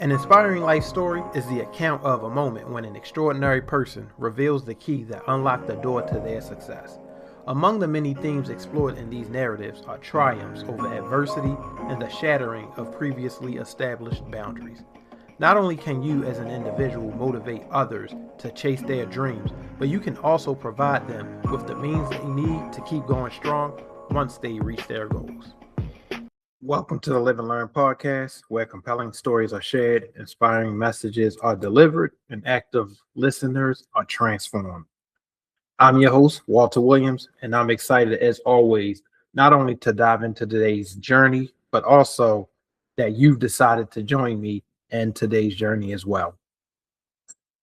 An inspiring life story is the account of a moment when an extraordinary person reveals the key that unlocked the door to their success. Among the many themes explored in these narratives are triumphs over adversity and the shattering of previously established boundaries. Not only can you as an individual motivate others to chase their dreams, but you can also provide them with the means they need to keep going strong once they reach their goals. Welcome to the Live and Learn podcast, where compelling stories are shared, inspiring messages are delivered, and active listeners are transformed. I'm your host, Walter Williams, and I'm excited as always, not only to dive into today's journey, but also that you've decided to join me in today's journey as well.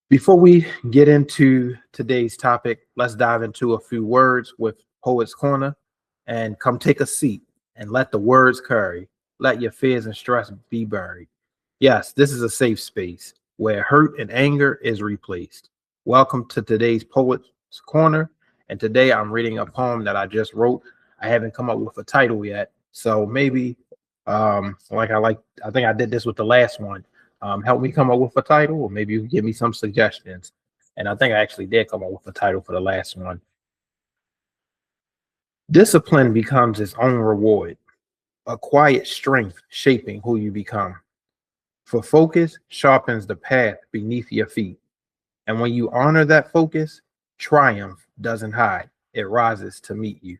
Before we get into today's topic, let's dive into a few words with Poet's Corner and come take a seat and let the words carry. Let your fears and stress be buried. Yes, this is a safe space where hurt and anger is replaced. Welcome to today's Poet's Corner. And today I'm reading a poem that I just wrote. I haven't come up with a title yet. So maybe I think I did this with the last one. Help me come up with a title, or maybe you can give me some suggestions. And I think I actually did come up with a title for the last one. Discipline becomes its own reward, a quiet strength shaping who you become. For focus sharpens the path beneath your feet. And when you honor that focus, triumph doesn't hide, it rises to meet you.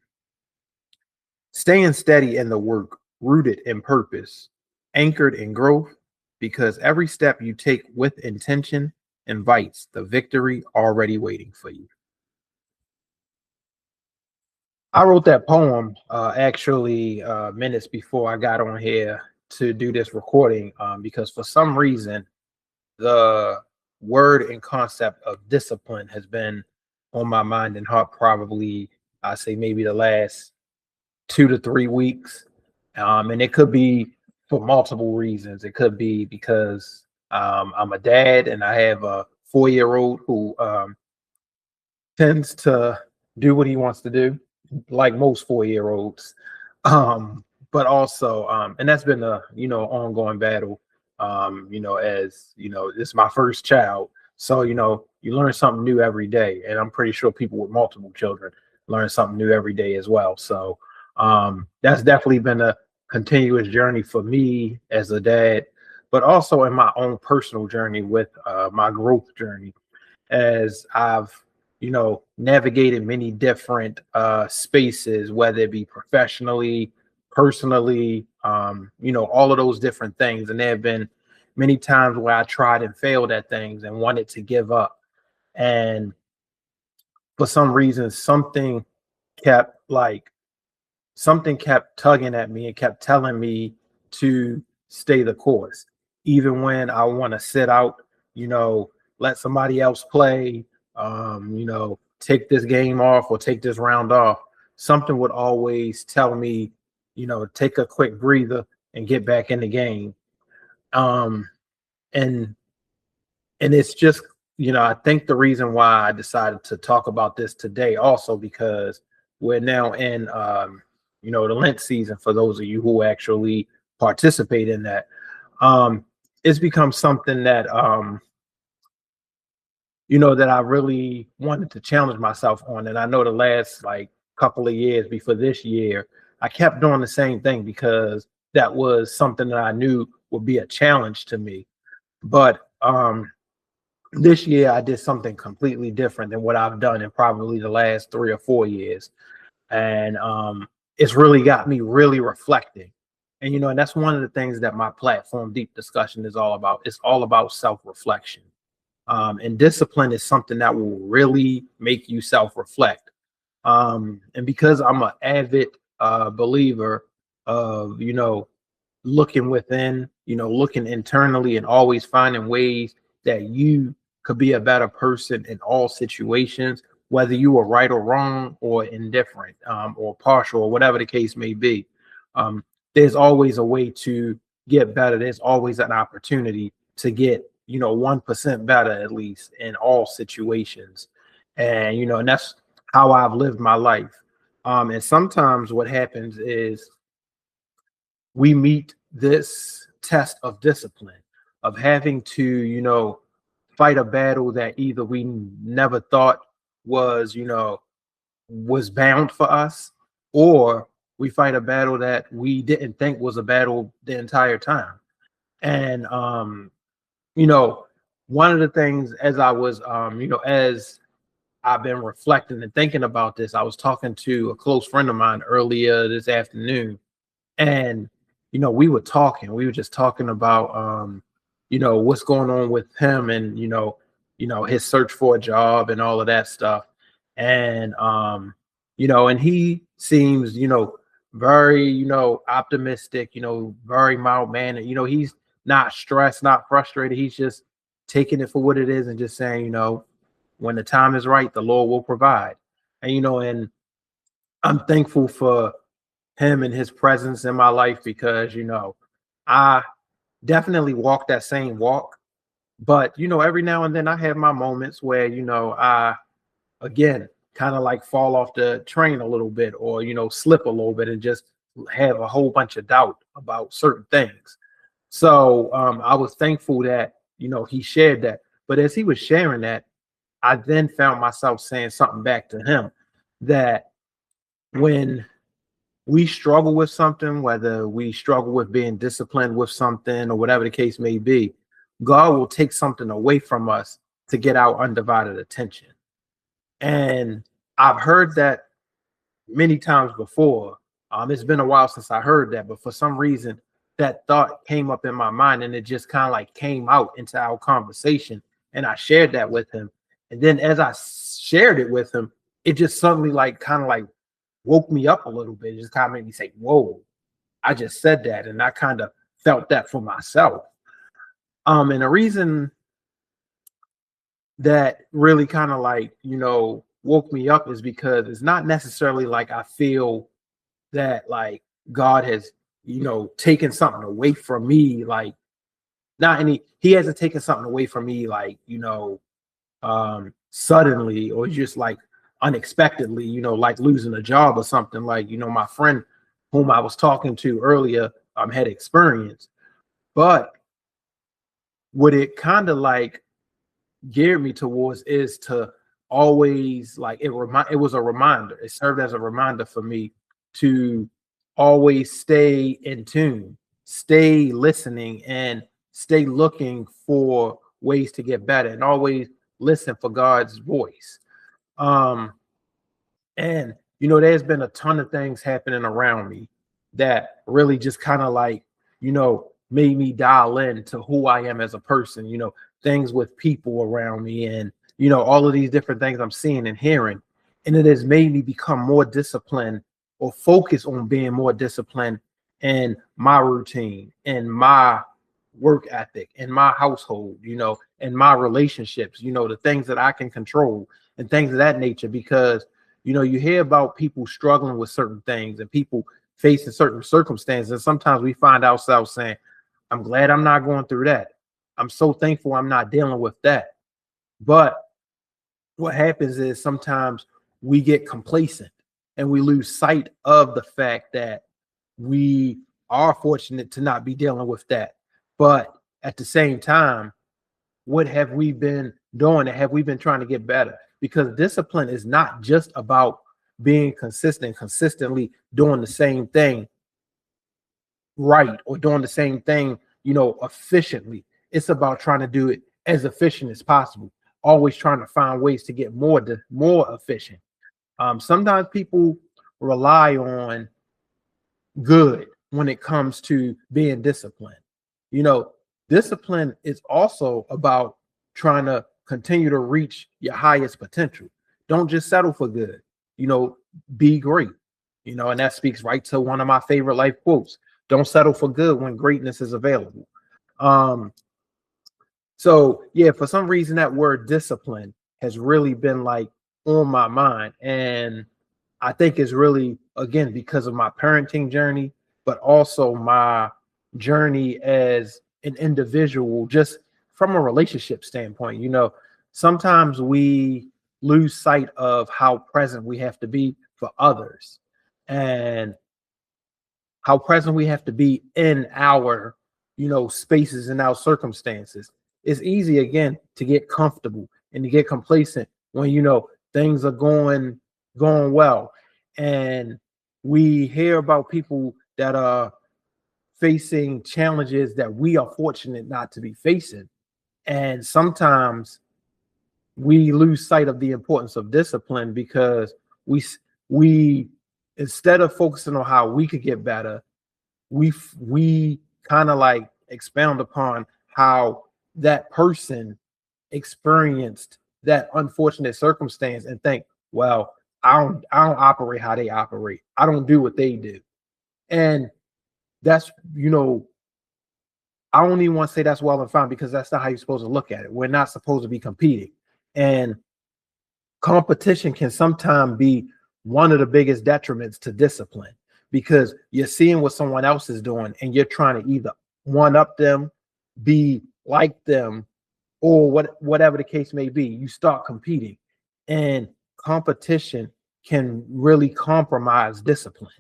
Staying steady in the work, rooted in purpose, anchored in growth, because every step you take with intention invites the victory already waiting for you. I wrote that poem actually minutes before I got on here to do this recording because for some reason, the word and concept of discipline has been on my mind and heart probably, I say maybe the last 2 to 3 weeks. And it could be for multiple reasons. It could be because I'm a dad and I have a 4-year-old who tends to do what he wants to do, like most 4-year-olds. But also, and that's been a ongoing battle. As this is my first child, so you learn something new every day, and I'm pretty sure people with multiple children learn something new every day as well. So that's definitely been a continuous journey for me as a dad, but also in my own personal journey with my growth journey, as I've navigated many different spaces, whether it be professionally, personally, all of those different things. And there have been many times where I tried and failed at things and wanted to give up. And for some reason, something kept tugging at me and kept telling me to stay the course. Even when I want to sit out, let somebody else play, take this game off or take this round off, something would always tell me, take a quick breather and get back in the game. And it's just, I think the reason why I decided to talk about this today also because we're now in, the Lent season for those of you who actually participate in that. It's become something that, that I really wanted to challenge myself on. And I know the last couple of years before this year, I kept doing the same thing because that was something that I knew would be a challenge to me. But this year I did something completely different than what I've done in probably the last 3 or 4 years. And it's really got me really reflecting. And, and that's one of the things that my platform, Deep Discussion, is all about. It's all about self-reflection. And discipline is something that will really make you self-reflect. And because I'm an avid believer of, looking within, looking internally and always finding ways that you could be a better person in all situations, whether you are right or wrong or indifferent or partial or whatever the case may be. There's always a way to get better. There's always an opportunity to get 1% better, at least in all situations. And, and that's how I've lived my life. And sometimes what happens is we meet this test of discipline. of having to, fight a battle that either we never thought was, was bound for us, or we fight a battle that we didn't think was a battle the entire time. And you know, one of the things as I was as I've been reflecting and thinking about this, I was talking to a close friend of mine earlier this afternoon, and we were just talking about what's going on with him, and his search for a job and all of that stuff. And and he seems very optimistic, very mild mannered. He's not stressed, not frustrated. He's just taking it for what it is and just saying, when the time is right, the Lord will provide. And and I'm thankful for him and his presence in my life, because I definitely walk that same walk. But every now and then I have my moments where I again kind of like fall off the train a little bit, or slip a little bit and just have a whole bunch of doubt about certain things. So I was thankful that he shared that. But as he was sharing that, I then found myself saying something back to him, that when we struggle with something, whether we struggle with being disciplined with something or whatever the case may be, God will take something away from us to get our undivided attention. And I've heard that many times before. It's been a while since I heard that, but for some reason that thought came up in my mind, and it just kind of like came out into our conversation, and I shared that with him. And then as I shared it with him, it just suddenly like kind of like woke me up a little bit. It just kind of made me say, whoa, I just said that. And I kind of felt that for myself. And the reason that really kind of like, woke me up is because it's not necessarily like I feel that like God has, taken something away from me. Like, not any, he hasn't taken something away from me, like, suddenly, or just like unexpectedly, like losing a job or something, like, my friend whom I was talking to earlier had experienced. But what it kind of like geared me towards is to always like it was a reminder. It served as a reminder for me to always stay in tune, stay listening, and stay looking for ways to get better, and always listen for God's voice. Um, and there's been a ton of things happening around me that really just kind of like, made me dial in to who I am as a person, things with people around me, and, all of these different things I'm seeing and hearing. And it has made me become more disciplined, or focus on being more disciplined in my routine, and my work ethic, in my household, and my relationships, the things that I can control and things of that nature. Because you hear about people struggling with certain things and people facing certain circumstances. And sometimes we find ourselves saying, I'm glad I'm not going through that. I'm so thankful I'm not dealing with that. But what happens is sometimes we get complacent, and we lose sight of the fact that we are fortunate to not be dealing with that. But at the same time, what have we been doing? Have we been trying to get better? Because discipline is not just about being consistently doing the same thing right, or doing the same thing, efficiently. It's about trying to do it as efficient as possible, always trying to find ways to get more efficient. Sometimes people rely on good when it comes to being disciplined. You know, Discipline is also about trying to continue to reach your highest potential. Don't just settle for good. You know, be great. And that speaks right to one of my favorite life quotes. Don't settle for good when greatness is available. Um, so yeah, for some reason that word discipline has really been like on my mind. And I think it's really, again, because of my parenting journey, but also my journey as an individual, just from a relationship standpoint. Sometimes we lose sight of how present we have to be for others, and how present we have to be in our, spaces and our circumstances. It's easy again to get comfortable and to get complacent when things are going well, and we hear about people that are facing challenges that we are fortunate not to be facing, and sometimes we lose sight of the importance of discipline because we instead of focusing on how we could get better, we kind of like expound upon how that person experienced that unfortunate circumstance and think, well, I don't operate how they operate. I don't do what they do. And that's, I don't even want to say that's well and fine, because that's not how you're supposed to look at it. We're not supposed to be competing. And competition can sometimes be one of the biggest detriments to discipline, because you're seeing what someone else is doing and you're trying to either one up them, be like them, or whatever the case may be. You start competing, and competition can really compromise discipline.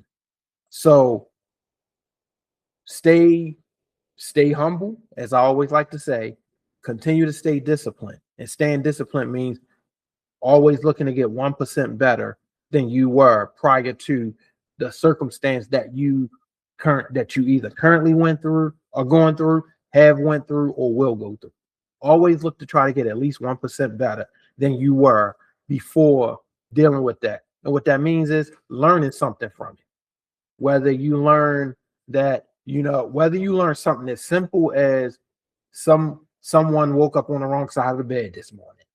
So stay humble, as I always like to say. Continue to stay disciplined, and staying disciplined means always looking to get 1% better than you were prior to the circumstance that you either currently went through or going through, have went through, or will go through. Always look to try to get at least 1% better than you were before dealing with that. And what that means is learning something from it. Whether you learn something as simple as someone woke up on the wrong side of the bed this morning.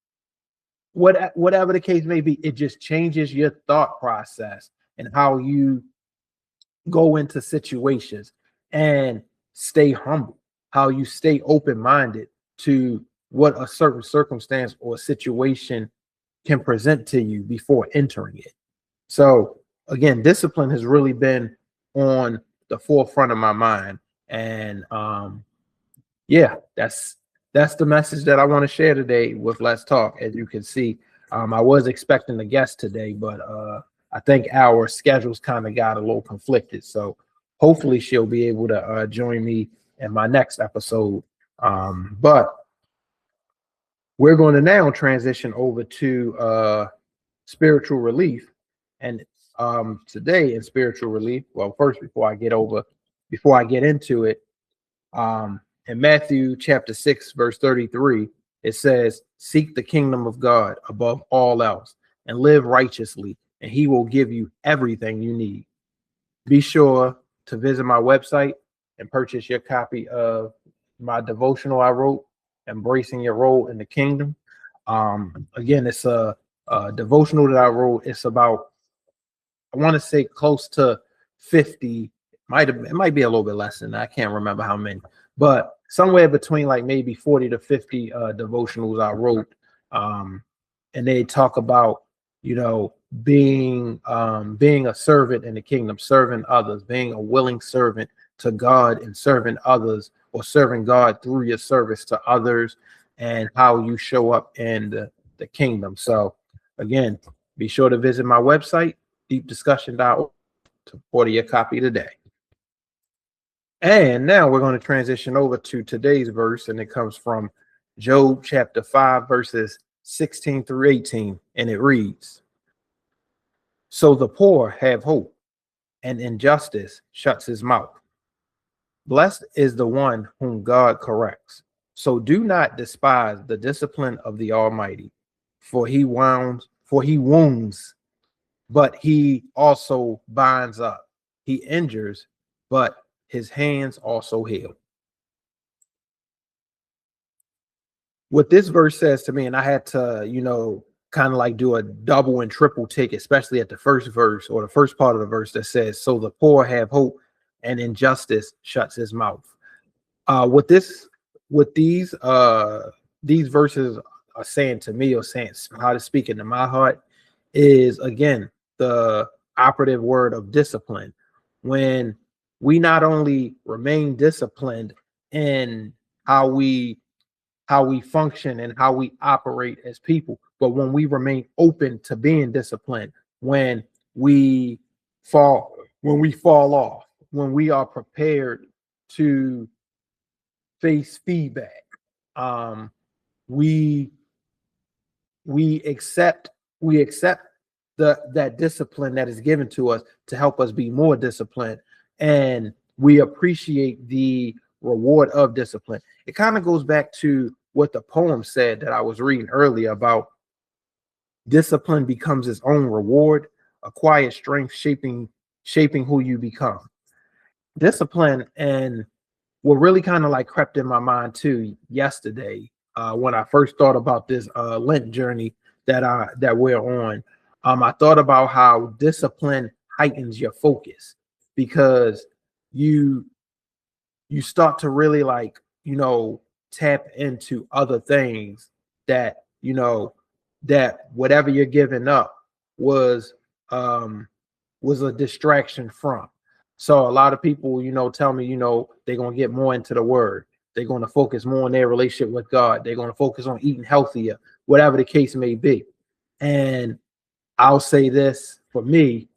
Whatever the case may be, it just changes your thought process and how you go into situations, and stay humble, how you stay open-minded to what a certain circumstance or situation can present to you before entering it. So again, discipline has really been on the forefront of my mind. And yeah, that's the message that I want to share today with Let's Talk. As you can see, I was expecting a guest today, but I think our schedules kind of got a little conflicted. So hopefully she'll be able to join me in my next episode. But we're going to now transition over to spiritual relief. And today in spiritual relief, well, first, before I get into it, in Matthew chapter 6, verse 33, it says, "Seek the kingdom of God above all else and live righteously, and he will give you everything you need." Be sure to visit my website and purchase your copy of my devotional I wrote, Embracing Your Role in the Kingdom. Again, it's a devotional that I wrote. It's about, I want to say, close to 50. It might be a little bit less than that. I can't remember how many, but somewhere between like maybe 40 to 50 devotionals I wrote. And they talk about, being a servant in the kingdom, serving others, being a willing servant to God, and serving others, or serving God through your service to others, and how you show up in the kingdom. So again, be sure to visit my website, deepdiscussion.org, to order your copy today. And now we're going to transition over to today's verse, and it comes from Job chapter 5, verses 16 through 18, and it reads, "So the poor have hope, and injustice shuts his mouth. Blessed is the one whom God corrects. So do not despise the discipline of the Almighty, for he wounds, but he also binds up. He injures, but his hands also heal." What this verse says to me, and I had to, kind of like do a double and triple take, especially at the first verse, or the first part of the verse that says, "So the poor have hope, and injustice shuts his mouth." What these verses are saying to me, or saying how to speak into my heart, is again the operative word of discipline. When we not only remain disciplined in how we function and how we operate as people, but when we remain open to being disciplined, when we fall off, when we are prepared to face feedback. Um, we we accept we accept that discipline that is given to us to help us be more disciplined, and we appreciate the reward of discipline. It kind of goes back to what the poem said that I was reading earlier about discipline becomes its own reward, a quiet strength shaping who you become. Discipline and what really kind of like crept in my mind too yesterday, when I first thought about this Lent journey that we're on. I thought about how discipline heightens your focus because you you start to really like, tap into other things that, that whatever you're giving up was um was a distraction from. So a lot of people, tell me, they're gonna get more into the word. They're gonna focus more on their relationship with God. They're gonna focus on eating healthier, whatever the case may be. And I'll say this for me,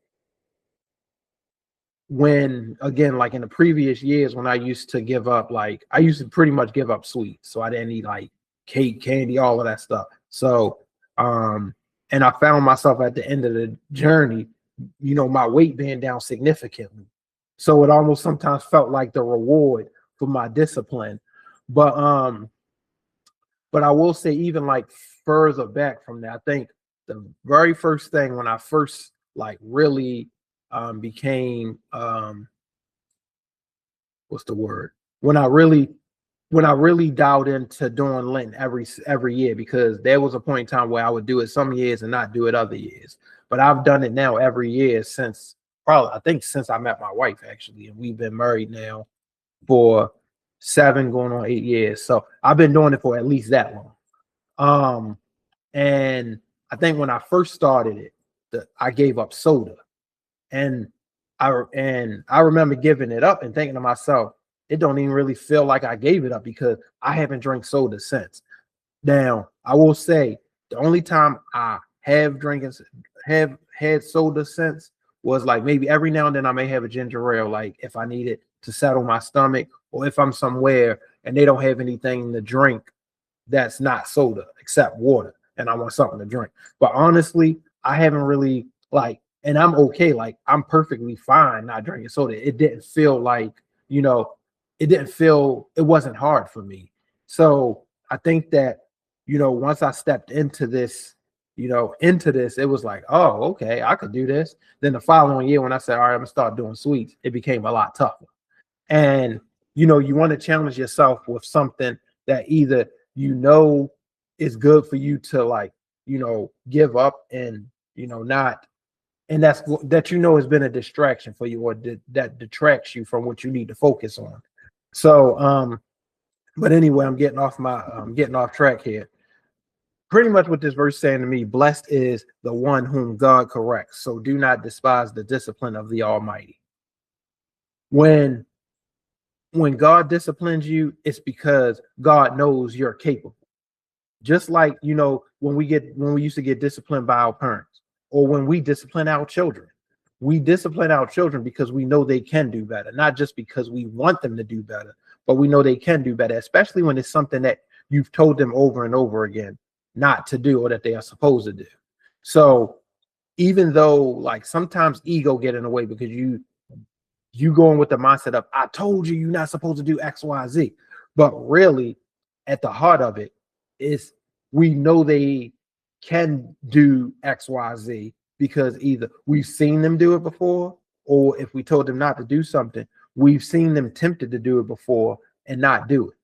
when again, like in the previous years, when I used to give up, like I used to pretty much give up sweets. So I didn't eat like cake, candy, all of that stuff. So and I found myself at the end of the journey, my weight being down significantly. So it almost sometimes felt like the reward for my discipline. But but I will say, even like further back from that, I think the very first thing when I first like really became what's the word? When I really dialed into doing Lent every year, because there was a point in time where I would do it some years and not do it other years. But I've done it now every year since, probably I think since I met my wife actually, and we've been married now for 7 going on 8 years. So I've been doing it for at least that long. Um, and I think when I first started it, I gave up soda, and I remember giving it up and thinking to myself, it don't even really feel like I gave it up because I haven't drank soda since. Now, I will say the only time I have had soda since was like maybe every now and then I may have a ginger ale, like if I need it to settle my stomach, or if I'm somewhere and they don't have anything to drink that's not soda except water and I want something to drink. But honestly, I haven't really like, and I'm okay, like I'm perfectly fine not drinking soda. It didn't feel like, you know, it wasn't hard for me. So I think that, once I stepped into this, it was like, oh, okay, I could do this. Then the following year, when I said, all right, I'm gonna start doing sweets, it became a lot tougher. And you want to challenge yourself with something that either is good for you to like, give up, and not, and that has been a distraction for you, or that detracts you from what you need to focus on. So but anyway, I'm getting off track here. Pretty much what this verse saying to me: blessed is the one whom God corrects, so do not despise the discipline of the Almighty. When God disciplines you, it's because God knows you're capable. Just like, when we used to get disciplined by our parents, or when we discipline our children. We discipline our children because we know they can do better, not just because we want them to do better, but we know they can do better, especially when it's something that you've told them over and over again not to do, or that they are supposed to do. So even though like sometimes ego get in the way, because you going with the mindset of, I told you you're not supposed to do XYZ. But really, at the heart of it is, we know they can do XYZ because either we've seen them do it before, or if we told them not to do something, we've seen them tempted to do it before and not do it.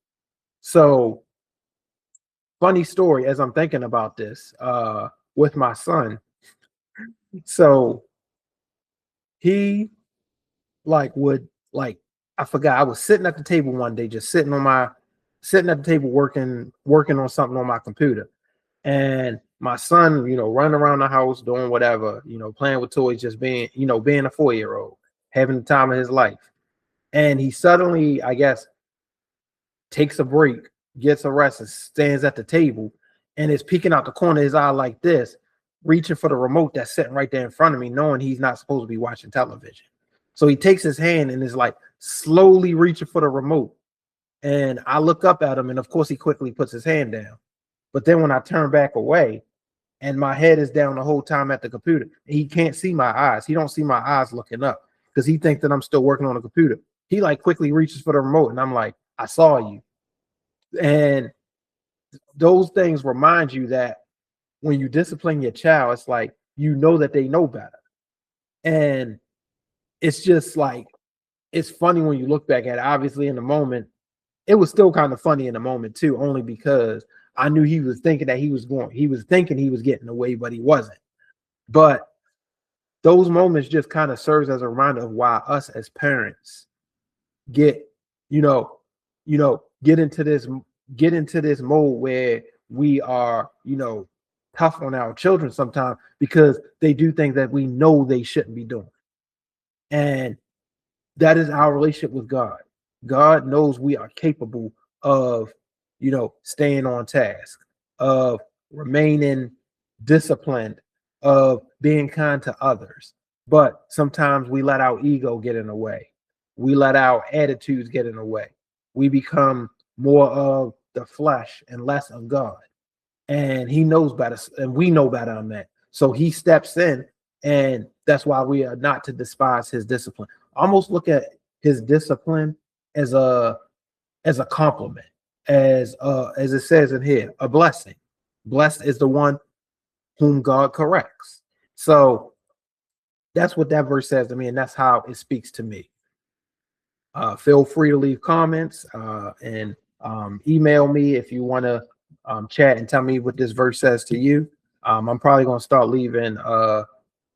So, funny story, as I'm thinking about this, with my son. So he would like, I forgot, I was sitting at the table one day, just sitting at the table working on something on my computer, and my son, running around the house doing whatever, playing with toys, just being a 4-year-old, having the time of his life. And he suddenly, I guess, takes a break, gets a rest, and stands at the table, and is peeking out the corner of his eye like this, reaching for the remote that's sitting right there in front of me, knowing he's not supposed to be watching television. So he takes his hand and is like slowly reaching for the remote. And I look up at him, and of course he quickly puts his hand down. But then when I turn back away, and my head is down the whole time at the computer, he can't see my eyes. He don't see my eyes looking up because he thinks that I'm still working on the computer. He like quickly reaches for the remote, and I'm like, I saw you. And those things remind you that when you discipline your child, it's like you know that they know better. And it's just like, it's funny when you look back at it. Obviously, in the moment, it was still kind of funny in the moment too, only because I knew he was thinking that he was thinking he was getting away, but he wasn't. But those moments just kind of serves as a reminder of why us as parents get, you know, get into this mode where we are, tough on our children sometimes because they do things that we know they shouldn't be doing. And that is our relationship with God. God knows we are capable of, staying on task, of remaining disciplined, of being kind to others. But sometimes we let our ego get in the way. We let our attitudes get in the way. We become more of the flesh and less of God. And he knows better, and we know better on that. So he steps in, and that's why we are not to despise his discipline. Almost look at his discipline as a compliment, as it says in here, a blessing. Blessed is the one whom God corrects. So that's what that verse says to me, and that's how it speaks to me. Feel free to leave comments and email me if you want to chat and tell me what this verse says to you. I'm probably going to start leaving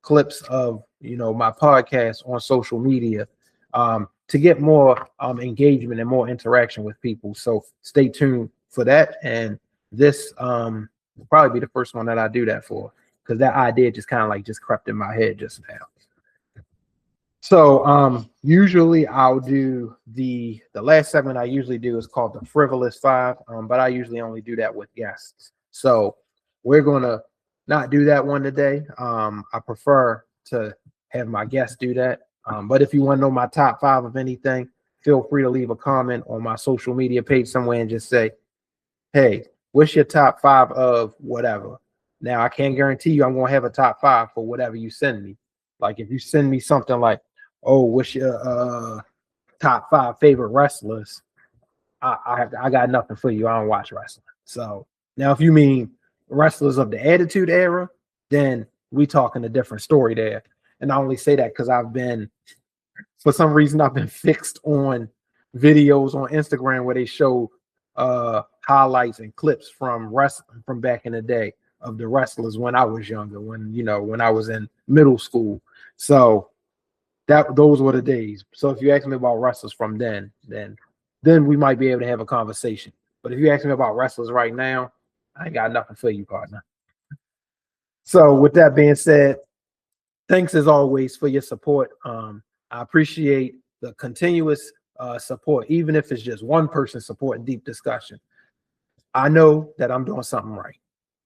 clips of my podcast on social media to get more engagement and more interaction with people. So stay tuned for that. And this will probably be the first one that I do that for, because that idea just kind of like just crept in my head just now. So usually I'll do the last segment I usually do is called the Frivolous Five, but I usually only do that with guests. So we're gonna not do that one today. I prefer to have my guests do that. But if you want to know my top five of anything, feel free to leave a comment on my social media page somewhere and just say, hey, what's your top five of whatever? Now I can't guarantee you I'm gonna have a top five for whatever you send me. Like if you send me something like, oh, what's your top five favorite wrestlers? I got nothing for you. I don't watch wrestling. So now if you mean wrestlers of the Attitude Era, then we talking a different story there. And I only say that because for some reason I've been fixed on videos on Instagram where they show highlights and clips from wrestling from back in the day of the wrestlers when I was younger, when I was in middle school. So those were the days. So if you ask me about wrestlers from then we might be able to have a conversation. But if you ask me about wrestlers right now, I ain't got nothing for you, partner. So with that being said, thanks as always for your support. I appreciate the continuous support, even if it's just one person supporting deep discussion. I know that I'm doing something right.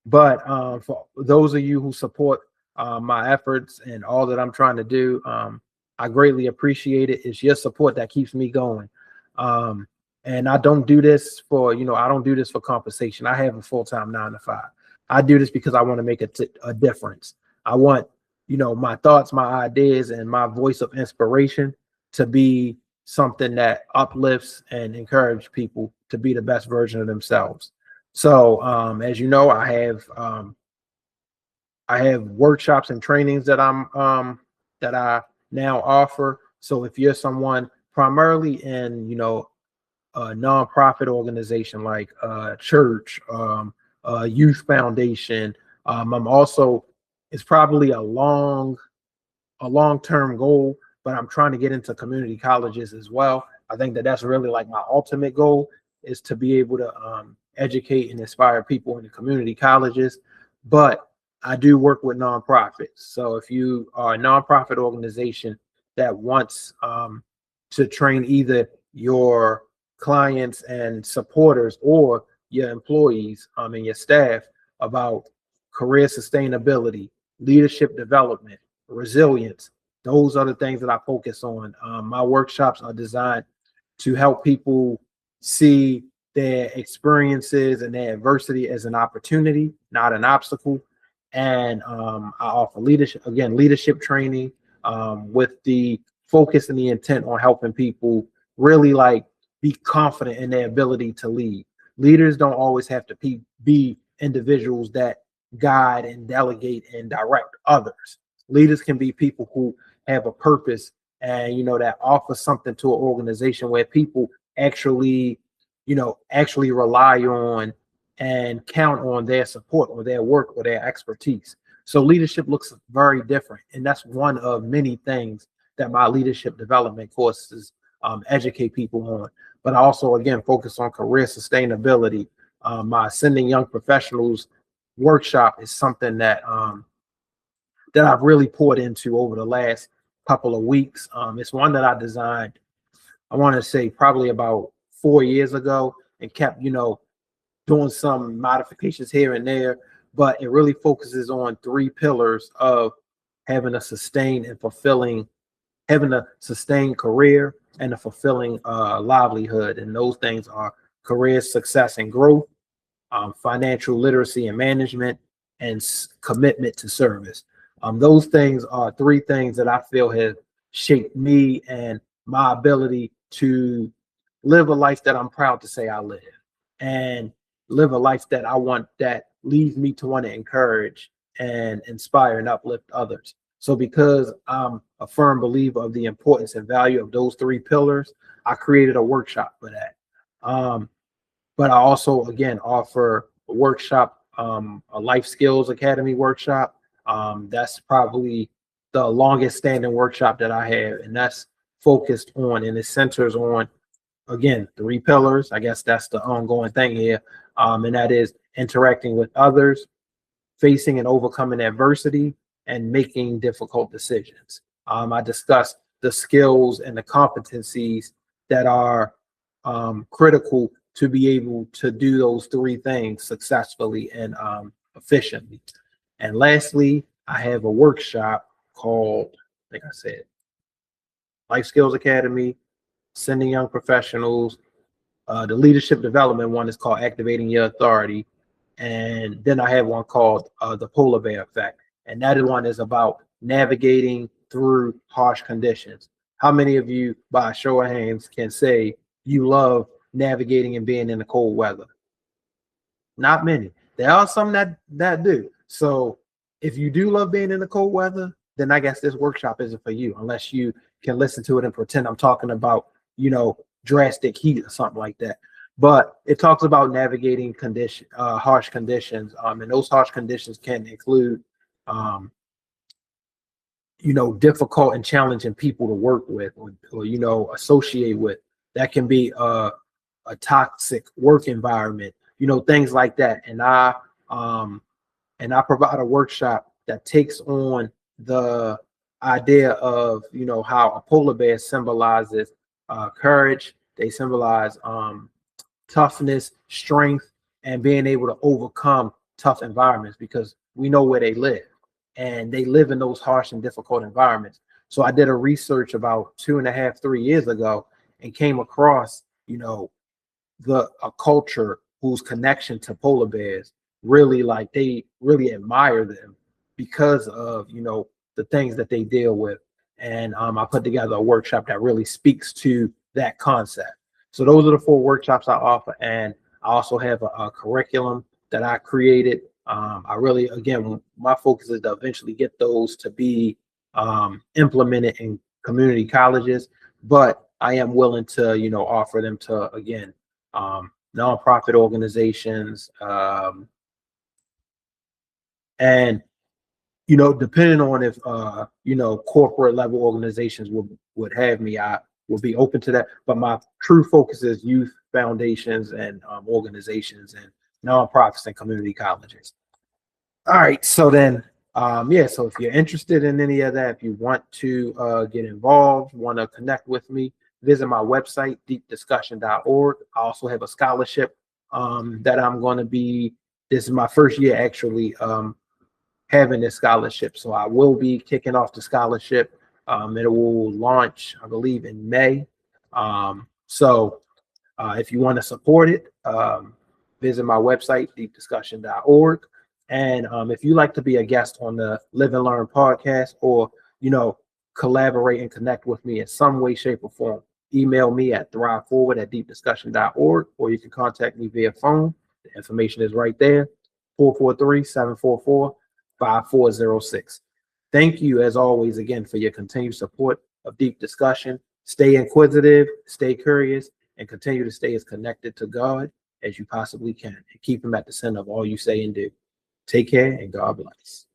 But for those of you who support my efforts and all that I'm trying to do, I greatly appreciate it. It's your support that keeps me going. And I don't do this for, I don't do this for compensation. I have a full-time 9 to 5. I do this because I want to make a difference. I want, my thoughts, my ideas, and my voice of inspiration to be something that uplifts and encourages people to be the best version of themselves. So as you know, I have workshops and trainings that that I now offer. So if you're someone primarily in a nonprofit organization like a church, a youth foundation, I'm also, it's probably a long-term goal, but I'm trying to get into community colleges as well. I think that that's really like my ultimate goal, is to be able to educate and inspire people in the community colleges. But I do work with nonprofits. So if you are a nonprofit organization that wants to train either your clients and supporters or your employees and your staff about career sustainability, leadership development, resilience, those are the things that I focus on. My workshops are designed to help people see their experiences and their adversity as an opportunity, not an obstacle. And I offer leadership training with the focus and the intent on helping people really like be confident in their ability to lead. Leaders don't always have to be individuals that guide and delegate and direct others. Leaders can be people who have a purpose and that offer something to an organization where people actually actually rely on and count on their support or their work or their expertise. So leadership looks very different, and that's one of many things that my leadership development courses educate people on. But I also again focus on career sustainability. My Ascending Young Professionals workshop is something that I've really poured into over the last couple of weeks. It's one that I designed, I want to say probably about 4 years ago, and kept, doing some modifications here and there. But it really focuses on three pillars of having a sustained career and a fulfilling livelihood. And those things are career success and growth, financial literacy and management, and commitment to service. Those things are three things that I feel have shaped me and my ability to live a life that I'm proud to say I live, and live a life that I want, that leads me to want to encourage and inspire and uplift others. So because I'm a firm believer of the importance and value of those three pillars, I created a workshop for that. But I also, again, offer a workshop, a Life Skills Academy workshop. That's probably the longest standing workshop that I have. And that's focused on, and it centers on, again, three pillars. I guess that's the ongoing thing here. And that is interacting with others, facing and overcoming adversity, and making difficult decisions. I discuss the skills and the competencies that are critical to be able to do those three things successfully and efficiently. And lastly, I have a workshop called, like I said, Life Skills Academy, Sending Young Professionals. The leadership development one is called Activating Your Authority. And then I have one called The Polar Bear Effect. And that one is about navigating through harsh conditions. How many of you, by a show of hands, can say you love navigating and being in the cold weather? Not many. There are some that do. So if you do love being in the cold weather, then I guess this workshop isn't for you, unless you can listen to it and pretend I'm talking about, drastic heat or something like that. But it talks about navigating harsh conditions. And those harsh conditions can include, difficult and challenging people to work with or associate with. That can be a toxic work environment, things like that. And I provide a workshop that takes on the idea of, how a polar bear symbolizes courage. They symbolize toughness, strength, and being able to overcome tough environments, because we know where they live, and they live in those harsh and difficult environments. So I did a research about 2.5, 3 years ago, and came across, a culture whose connection to polar bears really, like, they really admire them because of, the things that they deal with. And I put together a workshop that really speaks to that concept. So those are the 4 workshops I offer. And I also have a curriculum that I created. I really, again, my focus is to eventually get those to be implemented in community colleges, but I am willing to, offer them to, again, nonprofit organizations, and depending on if corporate level organizations would have me, I will be open to that. But my true focus is youth foundations and organizations and nonprofits and community colleges. All right, so then, so if you're interested in any of that, if you want to get involved, want to connect with me, visit my website, deepdiscussion.org. I also have a scholarship that I'm going to be, this is my first year actually having this scholarship. So I will be kicking off the scholarship. It will launch, I believe, in May. So If you want to support it, visit my website, deepdiscussion.org. And if you like to be a guest on the Live and Learn podcast, or, collaborate and connect with me in some way, shape, or form, email me at thriveforward@deepdiscussion.org, or you can contact me via phone. The information is right there, 443-744-5406. Thank you, as always, again, for your continued support of Deep Discussion. Stay inquisitive, stay curious, and continue to stay as connected to God as you possibly can, and keep him at the center of all you say and do. Take care, and God bless.